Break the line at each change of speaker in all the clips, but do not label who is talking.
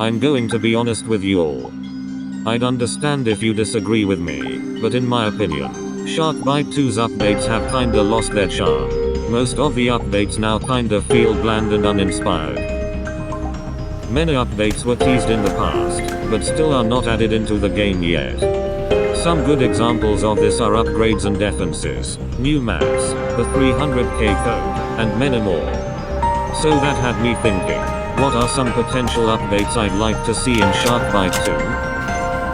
I'm going to be honest with you all. I'd understand if you disagree with me, but in my opinion, Sharkbite 2's updates have kinda lost their charm. Most of the updates now kinda feel bland and uninspired. Many updates were teased in the past, but still are not added into the game yet. Some good examples of this are upgrades and defenses, new maps, the 300k code, and many more. So that had me thinking, what are some potential updates I'd like to see in Sharkbite 2?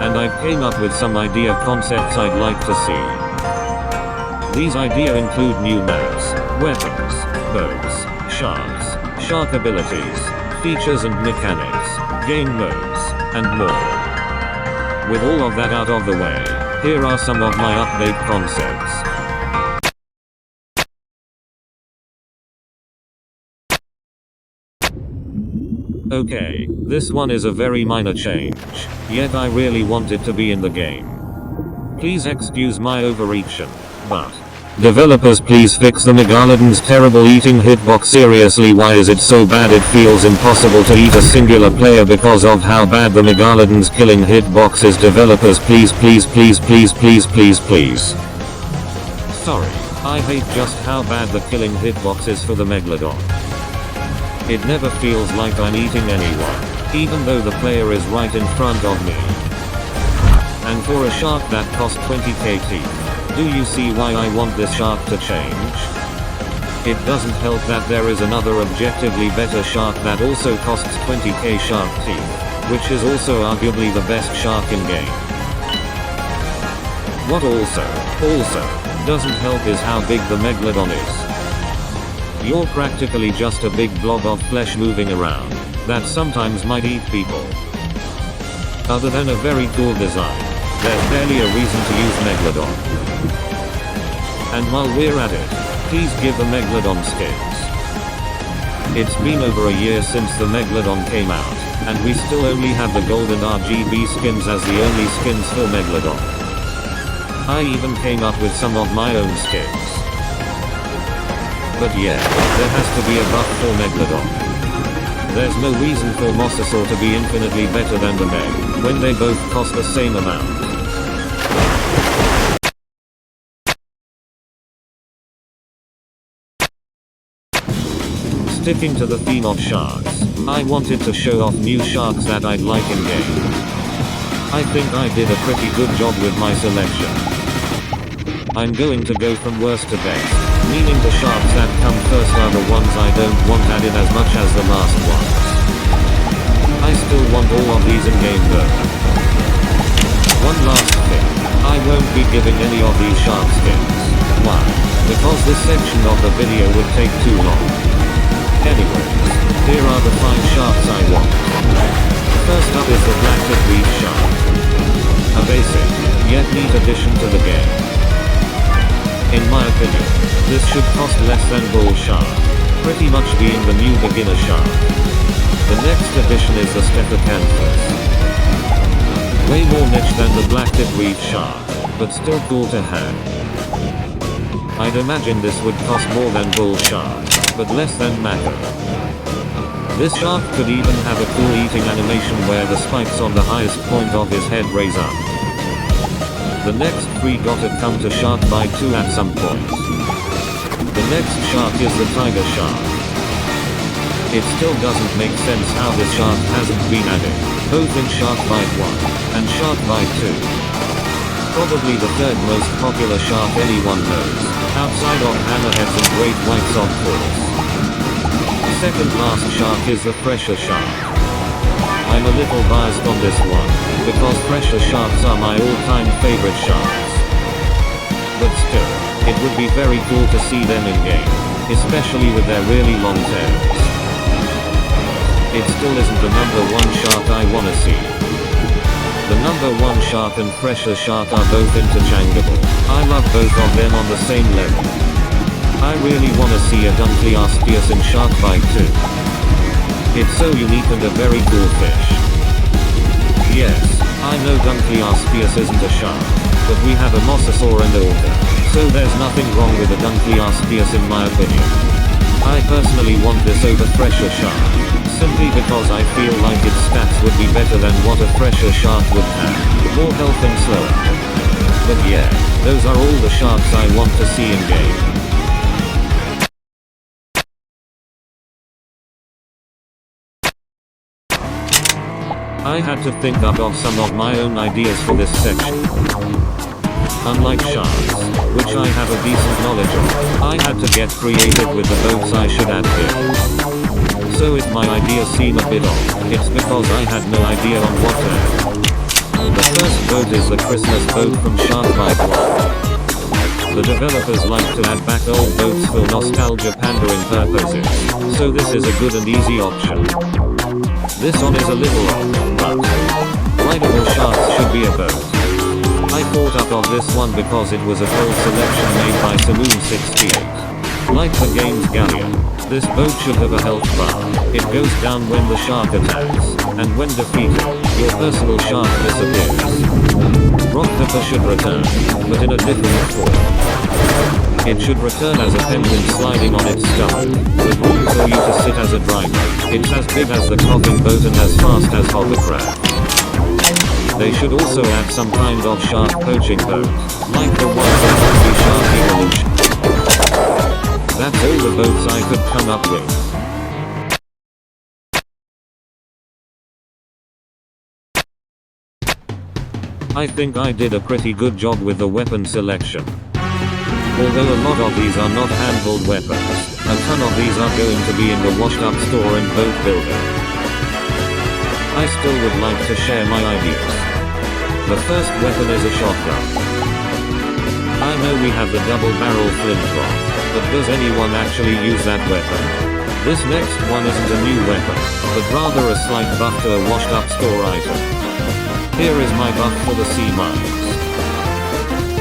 And I came up with some idea concepts I'd like to see. These ideas include new maps, weapons, boats, sharks, shark abilities, features and mechanics, game modes, and more. With all of that out of the way, here are some of my update concepts. Okay, this one is a very minor change, yet I really want it to be in the game. Please excuse my overreaction, but developers, please fix the Megalodon's terrible eating hitbox. Seriously, why is it so bad it feels impossible to eat a singular player because of how bad the Megalodon's killing hitbox is? Developers, please, please, please, please, please, please, please. Sorry, I hate just how bad the killing hitbox is for the Megalodon. It never feels like I'm eating anyone, even though the player is right in front of me. And for a shark that cost 20k teeth, do you see why I want this shark to change? It doesn't help that there is another objectively better shark that also costs 20k shark teeth, which is also arguably the best shark in game. What also doesn't help is how big the Megalodon is. You're practically just a big blob of flesh moving around, that sometimes might eat people. Other than a very cool design, there's barely a reason to use Megalodon. And while we're at it, please give the Megalodon skins. It's been over a year since the Megalodon came out, and we still only have the gold and RGB skins as the only skins for Megalodon. I even came up with some of my own skins. But yeah, there has to be a buff for Megalodon. There's no reason for Mosasaur to be infinitely better than the Meg, when they both cost the same amount. Sticking to the theme of sharks, I wanted to show off new sharks that I'd like in game. I think I did a pretty good job with my selection. I'm going to go from worst to best, meaning the sharks that come first are the ones I don't want added as much as the last ones. I still want all of these in game though. One last thing, I won't be giving any of these shark skins. Why? Because this section of the video would take too long. Anyways, here are the 5 sharks I want. First up is the black-tip reef shark. A basic, yet neat addition to the game. In my opinion, this should cost less than bull shark, pretty much being the new beginner shark. The next addition is the Stephacanthus. Way more niche than the black-tip reef shark, but still cool to have. I'd imagine this would cost more than bull shark, but less than Mako. This shark could even have a cool eating animation where the spikes on the highest point of his head raise up. The next 3 gotta come to Sharkbite 2 at some point. The next shark is the tiger shark. It still doesn't make sense how this shark hasn't been added, both in Sharkbite 1 and Sharkbite 2. Probably the 3rd most popular shark anyone knows, outside of hammerheads and great whites of course. The second last shark is the fresher shark. I'm a little biased on this one, because fresher sharks are my all-time favorite sharks. But still, it would be very cool to see them in game, especially with their really long tails. It still isn't the number 1 shark I wanna see. The number 1 shark and fresher shark are both interchangeable. I love both of them on the same level. I really wanna see a Dunkleosteus in Sharkbite 2. It's so unique and a very cool fish. Yes, I know Dunkleosteus isn't a shark, but we have a Mosasaur and orca, so there's nothing wrong with a Dunkleosteus in my opinion. I personally want this over fresher shark, simply because I feel like its stats would be better than what a fresher shark would have. More health and slower. But yeah, those are all the sharks I want to see in game. I had to think up of some of my own ideas for this section. Unlike sharks, which I have a decent knowledge of, I had to get creative with the boats I should add here. So if my ideas seem a bit off, it's because I had no idea on what to add. The first boat is the Christmas boat from Sharkbite 1. The developers like to add back old boats for nostalgia pandering purposes, so this is a good and easy option. This one is a little off, but rideable sharks should be a boat. I thought up of this one because it was a full selection made by Saloon68. Like the game's Galleon, this boat should have a health bar. It goes down when the shark attacks, and when defeated, your personal shark disappears. Rockpepper should return, but in a different form. It should return as a penguin sliding on its stomach, with room for you to sit as a driver. It's as big as the coughing boat and as fast as hovercraft. They should also add some kind of shark poaching boat, like the one from the Shark Evolution. That's all the boats I could come up with. I think I did a pretty good job with the weapon selection. Although a lot of these are not handheld weapons, a ton of these are going to be in the washed up store and boat builder. I still would like to share my ideas. The first weapon is a shotgun. I know we have the double barrel flintlock, but does anyone actually use that weapon? This next one isn't a new weapon, but rather a slight buff to a washed up store item. Here is my buff for the sea mines.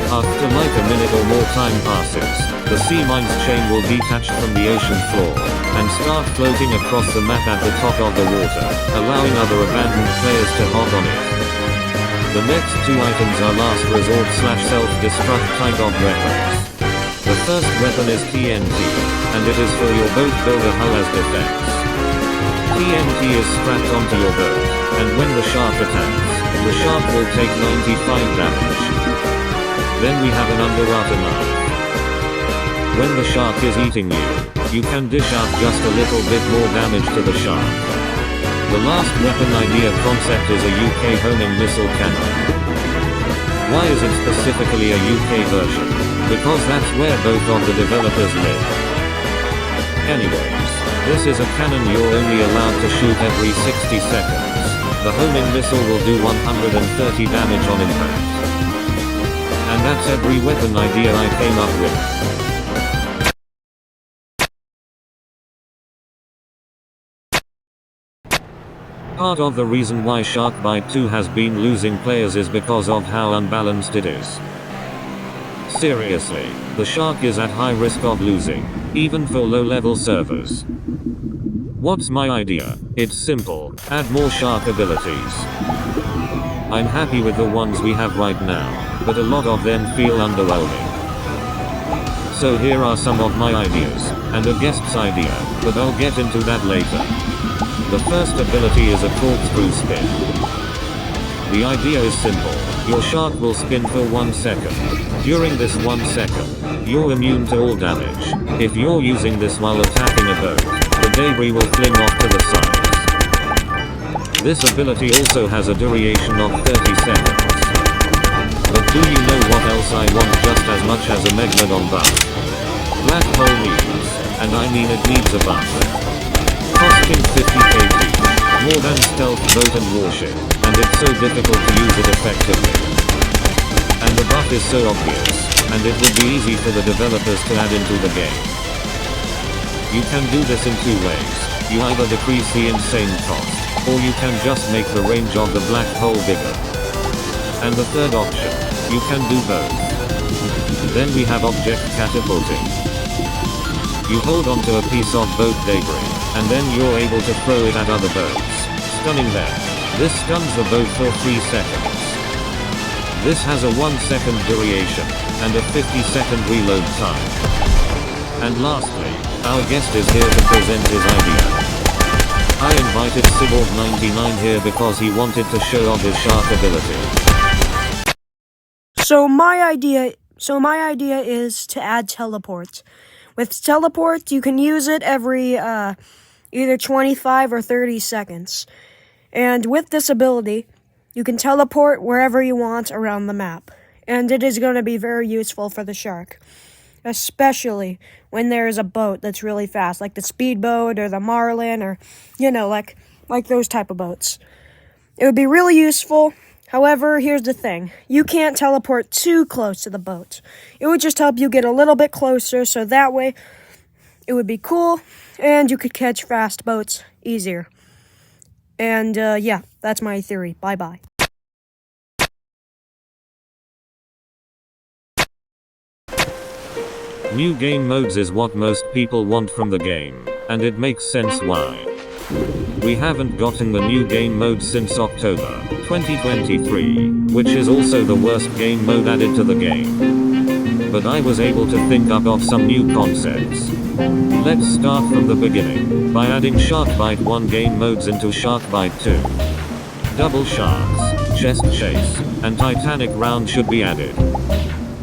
After like a minute or more time passes, the sea mine's chain will detach from the ocean floor, and start floating across the map at the top of the water, allowing other abandoned players to hop on it. The next two items are last resort / self-destruct type of weapons. The first weapon is TNT, and it is for your boat builder hull as defense. TNT is strapped onto your boat, and when the shark attacks, the shark will take 95 damage. Then we have an underwater knife. When the shark is eating you, you can dish out just a little bit more damage to the shark. The last weapon idea concept is a UK homing missile cannon. Why is it specifically a UK version? Because that's where both of the developers live. Anyways, this is a cannon you're only allowed to shoot every 60 seconds. The homing missile will do 130 damage on impact. And that's every weapon idea I came up with. Part of the reason why Sharkbite 2 has been losing players is because of how unbalanced it is. Seriously, the shark is at high risk of losing, even for low-level servers. What's my idea? It's simple, add more shark abilities. I'm happy with the ones we have right now, but a lot of them feel underwhelming. So here are some of my ideas, and a guest's idea, but I'll get into that later. The first ability is a corkscrew spin. The idea is simple. Your shark will spin for 1 second. During this 1 second, you're immune to all damage. If you're using this while attacking a boat, the debris will fling off to the sides. This ability also has a duration of 30 seconds. But do you know what else I want just as much as a Megalodon buff? Black hole needs, and I mean it needs a buff. Costing 50 KT, more than stealth boat and warship, and it's so difficult to use it effectively. And the buff is so obvious, and it would be easy for the developers to add into the game. You can do this in two ways. You either decrease the insane cost, or you can just make the range of the black hole bigger. And the third option, you can do both. Then we have object catapulting. You hold onto a piece of boat debris, and then you're able to throw it at other boats, stunning them. This stuns the boat for 3 seconds. This has a 1 second duration, and a 50-second reload time. And lastly, our guest is here to present his idea. I invited Cyborg99 here because he wanted to show off his shark ability.
So my idea is to add teleport. With teleport, you can use it every either 25 or 30 seconds. And with this ability, you can teleport wherever you want around the map. And it is going to be very useful for the shark. Especially when there is a boat that's really fast, like the speedboat or the marlin, or, like those type of boats. It would be really useful. However, here's the thing. You can't teleport too close to the boat. It would just help you get a little bit closer, so that way it would be cool, and you could catch fast boats easier. And, yeah, that's my theory. Bye-bye.
New game modes is what most people want from the game, and it makes sense why. We haven't gotten the new game mode since October 2023, which is also the worst game mode added to the game. But I was able to think up of some new concepts. Let's start from the beginning, by adding Sharkbite 1 game modes into Sharkbite 2. Double Sharks, Chest Chase, and Titanic Round should be added.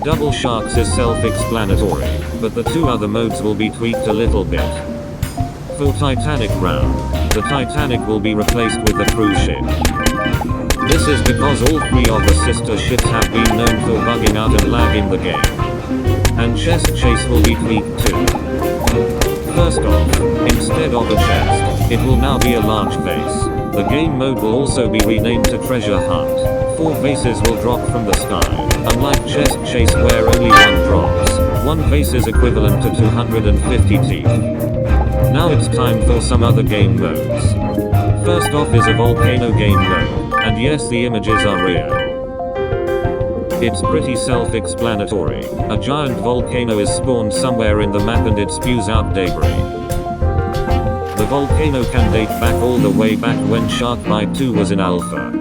Double Sharks is self-explanatory, but the two other modes will be tweaked a little bit. For Titanic Round, the Titanic will be replaced with the cruise ship. This is because all three of the sister ships have been known for bugging out and lagging the game. And Chest Chase will be tweaked too. First off, instead of a chest, it will now be a large vase. The game mode will also be renamed to Treasure Hunt. 4 vases will drop from the sky, unlike Chest Chase where only 1 drops. 1 vase is equivalent to 250 teeth. Now it's time for some other game modes. First off is a volcano game mode, and yes, the images are real. It's pretty self-explanatory. A giant volcano is spawned somewhere in the map and it spews out debris. The volcano can date back all the way back when Sharkbite 2 was in alpha.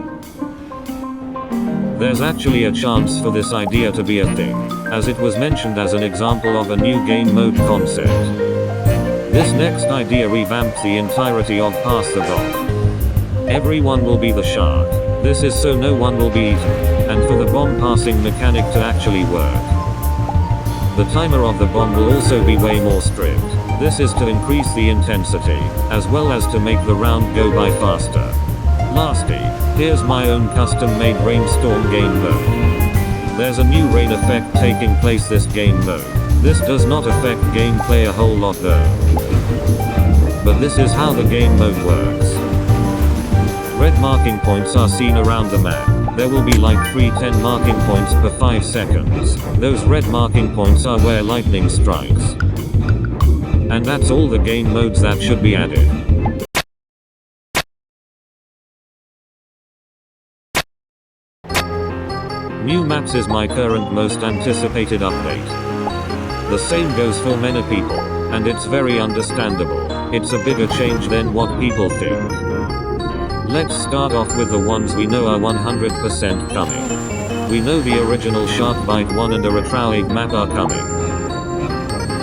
There's actually a chance for this idea to be a thing, as it was mentioned as an example of a new game mode concept. This next idea revamps the entirety of Pass the Bomb. Everyone will be the shark. This is so no one will be eaten, and for the bomb passing mechanic to actually work. The timer of the bomb will also be way more strict. This is to increase the intensity, as well as to make the round go by faster. Lastly, here's my own custom-made rainstorm game mode. There's a new rain effect taking place this game mode. This does not affect gameplay a whole lot though. But this is how the game mode works. Red marking points are seen around the map. There will be like 310 marking points per 5 seconds. Those red marking points are where lightning strikes. And that's all the game modes that should be added. New maps is my current most anticipated update. The same goes for many people, and it's very understandable. It's a bigger change than what people think. Let's start off with the ones we know are 100% coming. We know the original Sharkbite 1 and a Retroig map are coming.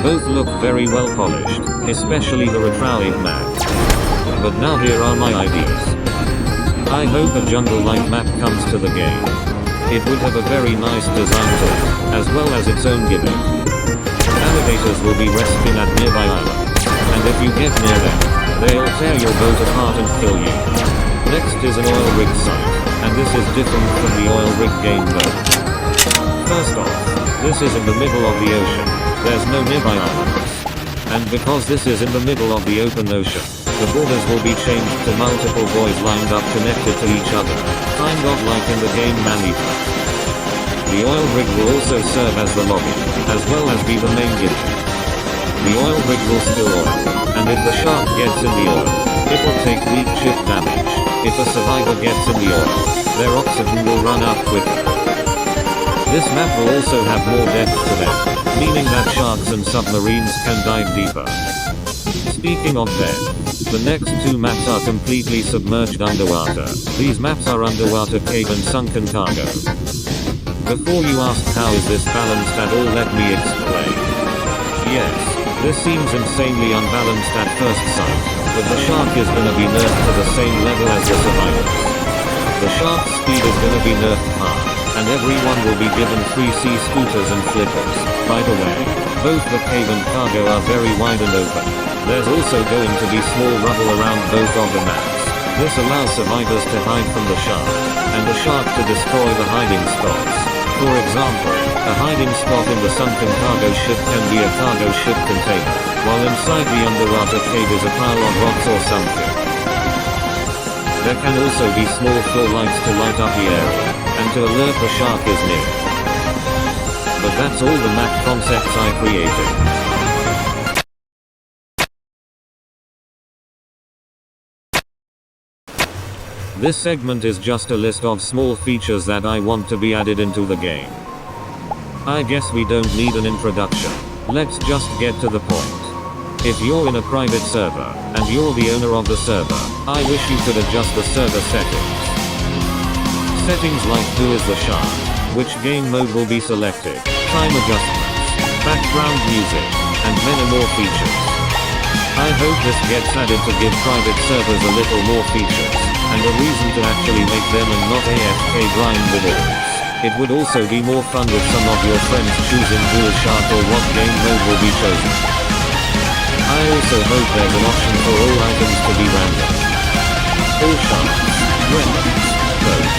Both look very well polished, especially the Retroig map. But now here are my ideas. I hope a jungle-like map comes to the game. It would have a very nice design to it, as well as its own gimmick. Alligators will be resting at nearby islands, and if you get near them, they'll tear your boat apart and kill you. Next is an oil rig site, and this is different from the oil rig game mode. First off, this is in the middle of the ocean. There's no nearby islands. And because this is in the middle of the open ocean, the borders will be changed to multiple buoys lined up connected to each other, kind of like in the game Man-Eater. The oil rig will also serve as the lobby, as well as be the main gimmick. The oil rig will spill oil, and if the shark gets in the oil, it will take weak ship damage. If a survivor gets in the oil, their oxygen will run out quicker. This map will also have more depth to them, meaning that sharks and submarines can dive deeper. Speaking of depth, the next 2 maps are completely submerged underwater. These maps are underwater cave and sunken cargo. Before you ask how is this balanced at all, let me explain. Yes, this seems insanely unbalanced at first sight, but the shark is gonna be nerfed to the same level as the survivors. The shark's speed is gonna be nerfed hard, and everyone will be given 3C scooters and flippers. By the way, both the cave and cargo are very wide and open. There's also going to be small rubble around both of the maps. This allows survivors to hide from the shark, and the shark to destroy the hiding spots. For example, a hiding spot in the sunken cargo ship can be a cargo ship container, while inside the underwater cave is a pile of rocks or something. There can also be small floor lights to light up the area, and to alert the shark is near. But that's all the map concepts I created. This segment is just a list of small features that I want to be added into the game. I guess we don't need an introduction. Let's just get to the point. If you're in a private server, and you're the owner of the server, I wish you could adjust the server settings. Settings like who is the shark, which game mode will be selected, time adjustments, background music, and many more features. I hope this gets added to give private servers a little more features, and a reason to actually make them and not AFK grind with alls. It would also be more fun with some of your friends choosing who is shark or what game mode will be chosen. I also hope there's an option for all items to be random. All sharks, remnants, boats,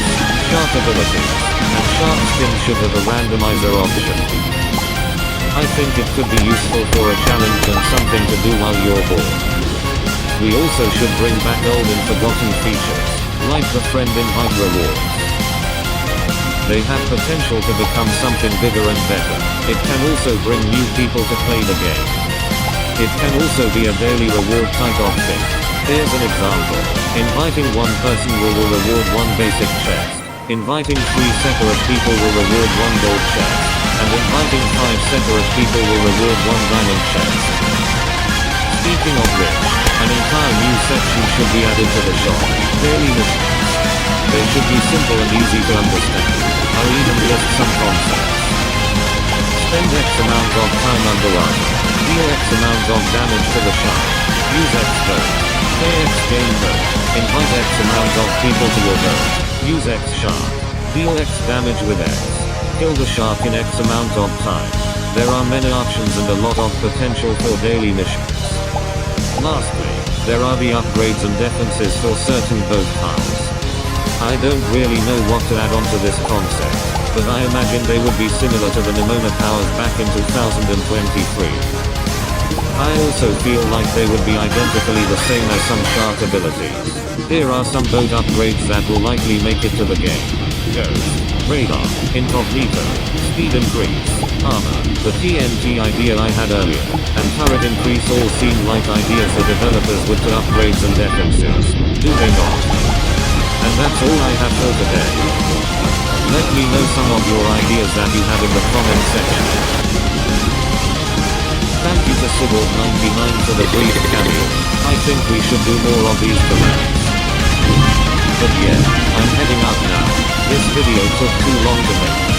shark abilities, and shark skin should have a randomizer option. I think it could be useful for a challenge and something to do while you're bored. We also should bring back old and forgotten features, like the friend invite rewards. They have potential to become something bigger and better. It can also bring new people to play the game. It can also be a daily reward type of thing. Here's an example. Inviting one person will reward one basic chest. Inviting 3 separate people will reward 1 gold chest. And inviting 5 separate people will reward 1 diamond chest. Speaking of which, an entire new section should be added to the shop. Daily missions. They should be simple and easy to understand. I'll even list some concepts. Spend X amount of time underwater. Deal X amount of damage to the shark. Use X boat. Play X game boat. Invite X amount of people to your boat. Use X shark. Deal X damage with X. Kill the shark in X amount of time. There are many options and a lot of potential for daily missions. Lastly, there are the upgrades and defenses for certain boat piles. I don't really know what to add onto this concept, but I imagine they would be similar to the Nimona powers back in 2023. I also feel like they would be identically the same as some shark abilities. Here are some boat upgrades that will likely make it to the game. Ghost, radar, incognito, speed increase, armor, the TNT idea I had earlier, and turret increase all seem like ideas the developers would to upgrades and defenses. Do they not? And that's all I have for today. Let me know some of your ideas that you have in the comment section. Thank you to Cyborg99 for the brief cameo. I think we should do more of these commands. But yeah, I'm heading out now. This video took too long to make.